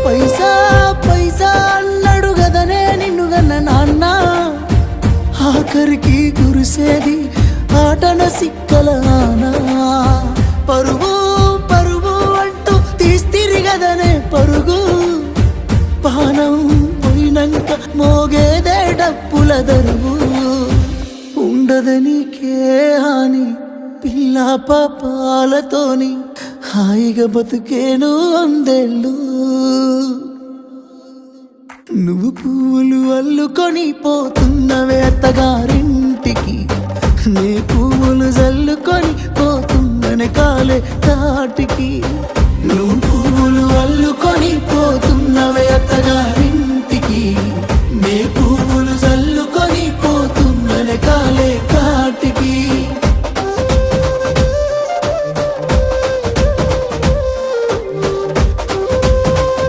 పైసా పైసా అన్నాడు గదనే నిన్ను గన్న నాన్న, ఆఖరికి కురిసేది ఆటన సిక్కల ఆనా. పరుగు పరుగు అంటూ తీస్తిరి గదనే పరుగు, పానం పోయినంక మోగేదే డప్పుల దరువు. ఉండదనికే హాని పిల్ల పాపాలతోని, హాయిగా బతుకేను వందేళ్ళు. నువ్వు పూలు అల్లుకొని పోతున్నవే అత్తగారింటికి, నే పువ్వులు జల్లుకొని పోతున్ననే కాలే తాటికి. నువ్వు